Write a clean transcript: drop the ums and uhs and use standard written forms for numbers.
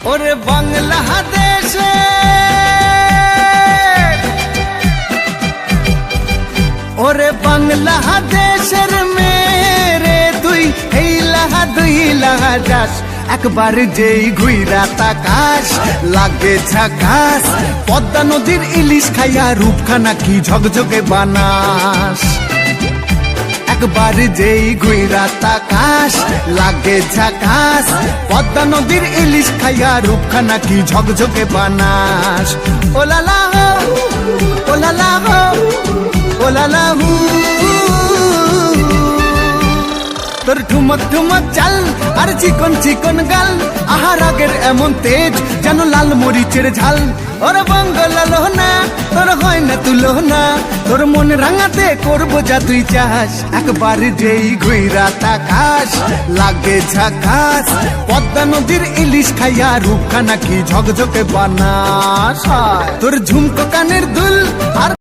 ওরে বাংলাদেশে ওরে বাংলাদেশের মেরে তুই এই লাহা দুই লাহা যাস একবার যেই ঘুইরা তাকাস লাগে ঝাকাস পদ্মা নদীর ইলিশ খাইয়া রূপখানা কি ঝকঝকে বানাস একবার যেই ঘুইরা তাকাস লাগে ঝাকাস পদ্মা নদীর ইলিশ খাইয়া রূপখানা কি ঝকঝকে বানাস ওলালা হো ওলালা হো ওলালা হু তোর ঠুমক ঠুমক চাল আর চিকন চিকন গাল আহার আগের এমন তেজ যেন লাল মরিচের ঝাল ওর বঙ্গলালো না তোর হয় না তুলো না তোর মন রাঙাতে করবো যা তুই চাস একবার যেই ঘুইরা তাকাস লাগে ঝাকাস পদ্মা নদীর ইলিশ খাইয়া রূপখানা কি ঝকঝকে বানাস তোর ঝুমকো কানের দুল আর